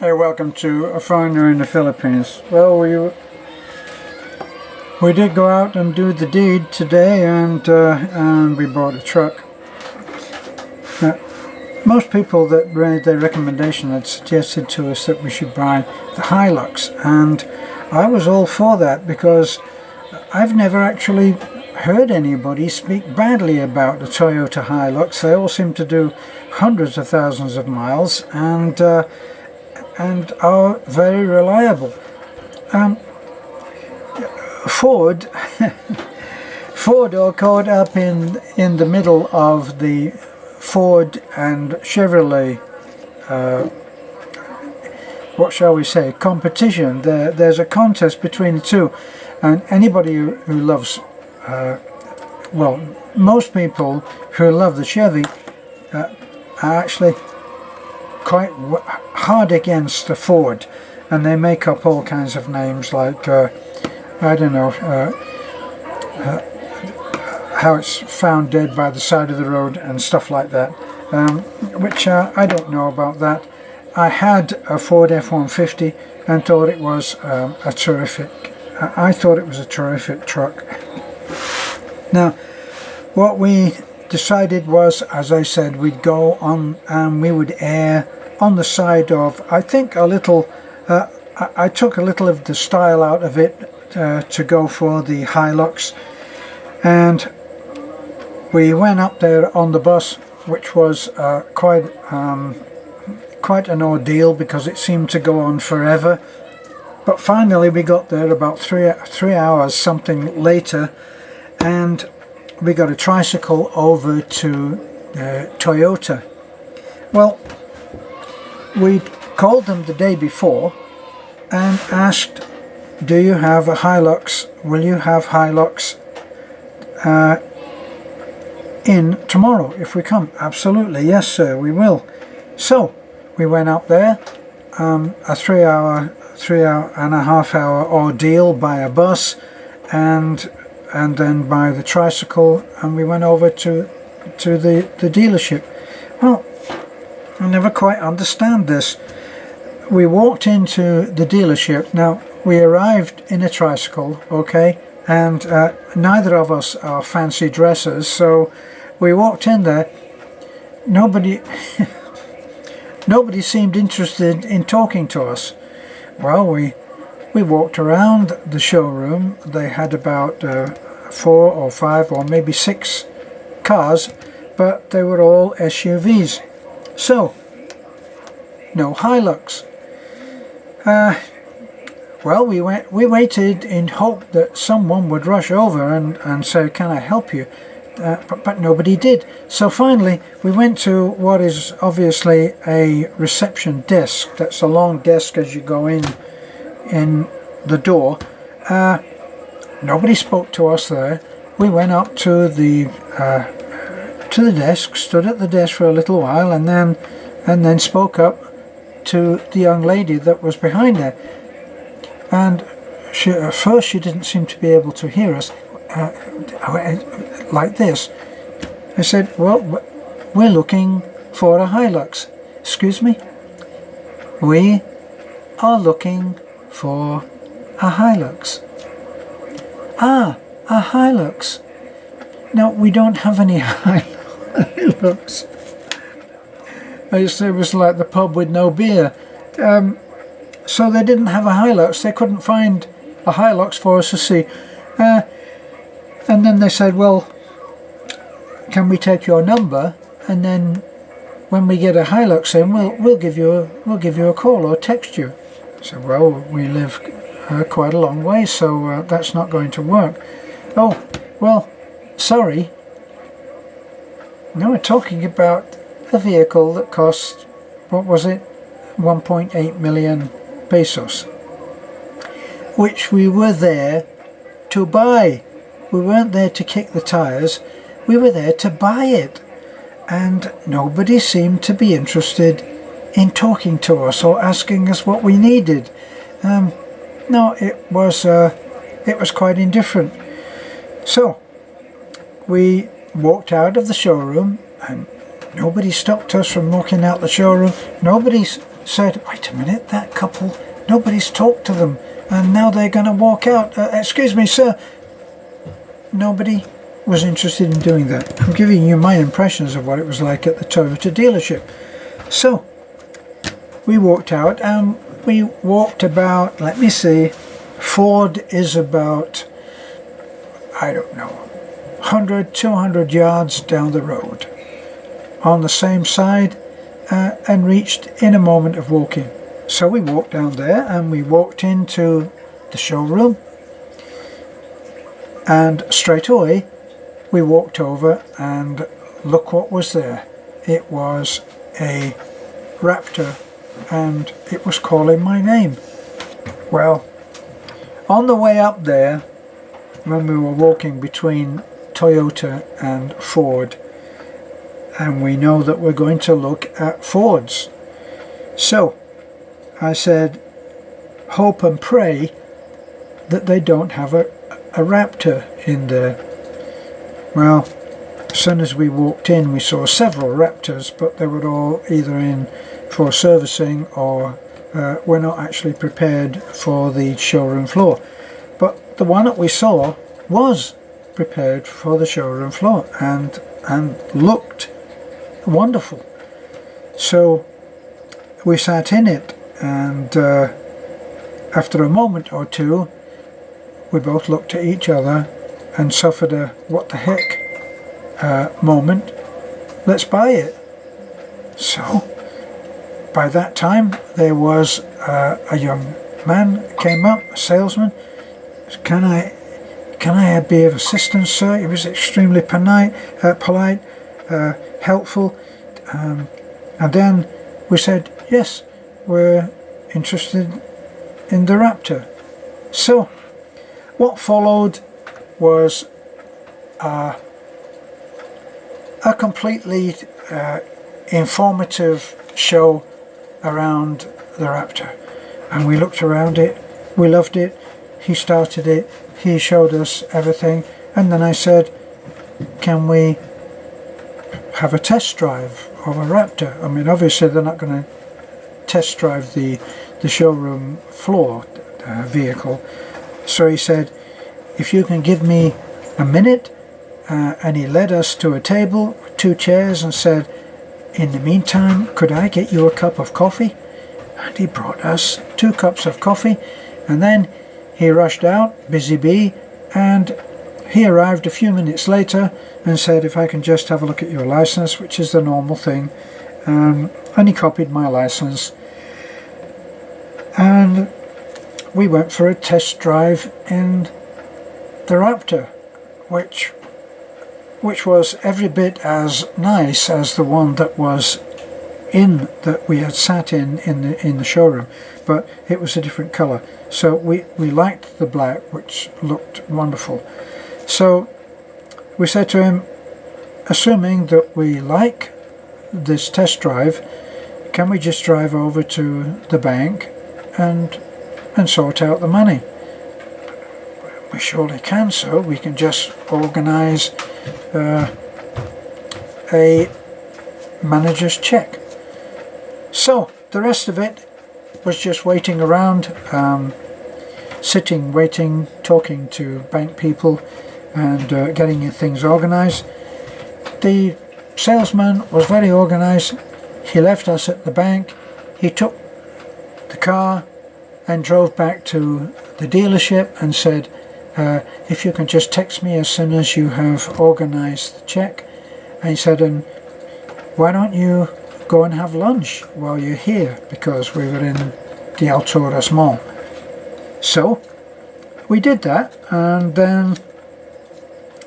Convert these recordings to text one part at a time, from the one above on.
Hey, welcome to A Foreigner in the Philippines. Well, we did go out and do the deed today, and we bought a truck. Now, most people that made their recommendation had suggested to us that we should buy the Hilux, and I was all for that because I've never actually heard anybody speak badly about the Toyota Hilux. They all seem to do hundreds of thousands of miles and are very reliable. Ford are caught up in the middle of the Ford and Chevrolet what shall we say, competition. There's a contest between the two, and anybody who loves well, most people who love the Chevy are actually quite hard against the Ford, and they make up all kinds of names like I don't know, how it's found dead by the side of the road and stuff like that, which I don't know about that. I had a Ford F-150 and thought it was a terrific, I thought it was a terrific truck. Now, what we decided was, as I said, we'd go on and we would err on the side of, I think, a little, I took a little of the style out of it to go for the Hilux, and we went up there on the bus, which was quite an ordeal because it seemed to go on forever. But finally we got there about three hours something later, and we got a tricycle over to Toyota. Well, we called them the day before and asked, do you have a Hilux? Will you have Hilux in tomorrow if we come? Absolutely, yes sir, we will. So we went up there, a three and a half hour ordeal by a bus, and then by the tricycle, and we went over to the dealership. Well, I never quite understand this. We walked into the dealership. Now, we arrived in a tricycle, okay, and neither of us are fancy dressers, so we walked in there. Nobody seemed interested in talking to us. Well, we walked around the showroom. They had about 4 or 5 or maybe 6 cars, but they were all SUVs. So, no Hilux. Well, we waited in hope that someone would rush over and say, can I help you? But nobody did. So finally we went to what is obviously a reception desk. That's a long desk as you go in the door. Nobody spoke to us there. We went up to the desk, stood at the desk for a little while, and then spoke up to the young lady that was behind there. And at first she didn't seem to be able to hear us. Like this. I said, well, we're looking for a Hilux. Excuse me? We are looking for a Hilux. Ah, a Hilux. No, we don't have any Hilux. I just, it was like the pub with no beer. So they didn't have a Hilux. They couldn't find a Hilux for us to see. And then they said, well, can we take your number, and then when we get a Hilux in, we'll give you a call or text you. I said, well, we live quite a long way, so that's not going to work. Oh, well, sorry. Now we're talking about a vehicle that cost, what was it, 1.8 million pesos, which we were there to buy. We weren't there to kick the tires, we were there to buy it. And nobody seemed to be interested in talking to us or asking us what we needed. No, it was quite indifferent. So we walked out of the showroom, and nobody stopped us from walking out the showroom. Nobody said, wait a minute, that couple, nobody's talked to them, and now they're going to walk out. Excuse me, sir. Nobody was interested in doing that. I'm giving you my impressions of what it was like at the Toyota dealership. So we walked out, and we walked about, let me see, Ford is about, I don't know, 100, 200 yards down the road on the same side, and reached in a moment of walking. So we walked down there and we walked into the showroom, and straight away we walked over and look what was there. It was a Raptor, and it was calling my name. Well, on the way up there, when we were walking between Toyota and Ford, and we know that we're going to look at Fords, so I said, hope and pray that they don't have a Raptor in there. Well, as soon as we walked in, we saw several Raptors, but they were all either in for servicing or were not actually prepared for the showroom floor. But the one that we saw was prepared for the showroom floor and looked wonderful. So we sat in it, and after a moment or two we both looked at each other and suffered a what the heck moment. Let's buy it. So by that time there was a young man came up, a salesman. Can I be of assistance, sir? He was extremely polite, helpful, and then we said, yes, we're interested in the Raptor. So what followed was a completely informative show around the Raptor, and we looked around it, we loved it, he started it, he showed us everything, and then I said, can we have a test drive of a Raptor? I mean, obviously they're not going to test drive the showroom floor vehicle. So he said, if you can give me a minute, and he led us to a table, 2 chairs, and said, in the meantime, could I get you a cup of coffee? And he brought us 2 cups of coffee, and then he rushed out, busy bee, and he arrived a few minutes later and said, if I can just have a look at your license, which is the normal thing, and he copied my license, and we went for a test drive in the Raptor, which was every bit as nice as the one that was that we had sat in the showroom, but it was a different colour. So we liked the black, which looked wonderful. So we said to him, assuming that we like this test drive, can we just drive over to the bank and sort out the money? We surely can, sir. We can just organise a manager's check. So the rest of it was just waiting around, sitting, waiting, talking to bank people, and getting things organised. The salesman was very organised. He left us at the bank. He took the car and drove back to the dealership and said, if you can just text me as soon as you have organised the check. And he said, and why don't you go and have lunch while you're here, because we were in the Alturas Mall. So we did that, and then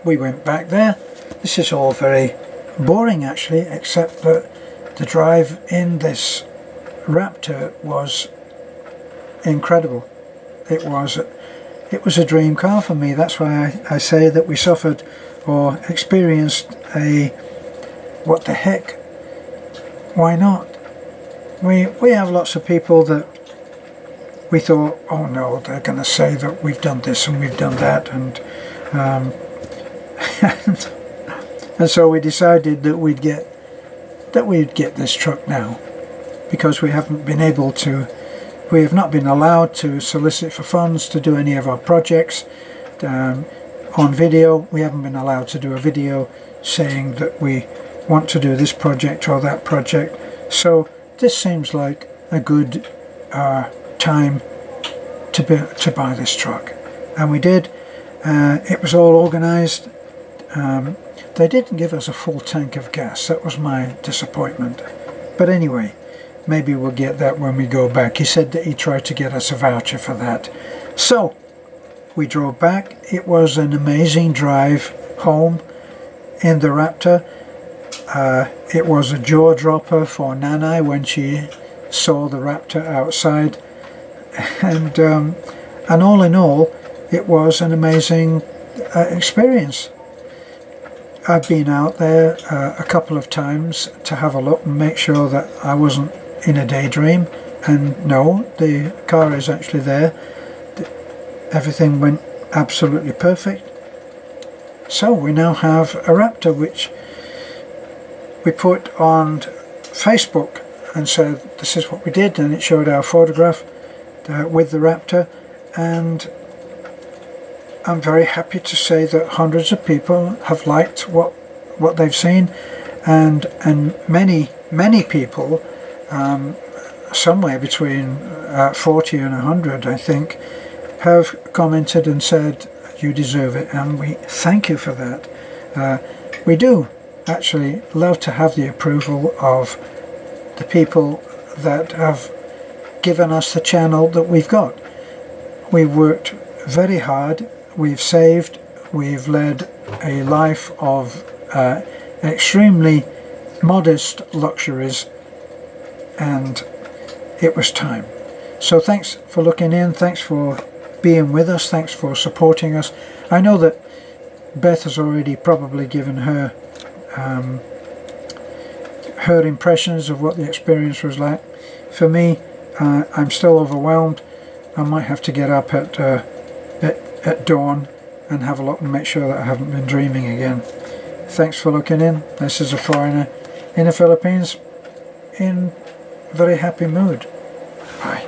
we went back there. This is all very boring actually, except that the drive in this Raptor was incredible. It was a dream car for me. That's why I say that we suffered or experienced a what the heck, why not? We have lots of people that we thought, oh no, they're going to say that we've done this and we've done that, and and so we decided that we'd get this truck now. because we haven't been able to, we have not been allowed to solicit for funds to do any of our projects on video. We haven't been allowed to do a video saying that we want to do this project or that project. So this seems like a good time to buy this truck, and we did. It was all organised. They didn't give us a full tank of gas. That was my disappointment. But anyway, maybe we'll get that when we go back. He said that he tried to get us a voucher for that. So we drove back. It was an amazing drive home in the Raptor. It was a jaw dropper for Nanai when she saw the Raptor outside, and all in all, it was an amazing experience. I've been out there a couple of times to have a look and make sure that I wasn't in a daydream, and no, the car is actually there. Everything went absolutely perfect. So we now have a Raptor, which we put on Facebook and said this is what we did, and it showed our photograph with the Raptor, and I'm very happy to say that hundreds of people have liked what they've seen, and many people, somewhere between 40 and 100 I think, have commented and said you deserve it, and we thank you for that. We do actually love to have the approval of the people that have given us the channel that we've got. We've worked very hard, we've saved, we've led a life of extremely modest luxuries, and it was time. So thanks for looking in, thanks for being with us, thanks for supporting us. I know that Beth has already probably given her her impressions of what the experience was like. For me, I'm still overwhelmed. I might have to get up at dawn and have a look and make sure that I haven't been dreaming again. Thanks for looking in. This is a foreigner in the Philippines in very happy mood. Bye.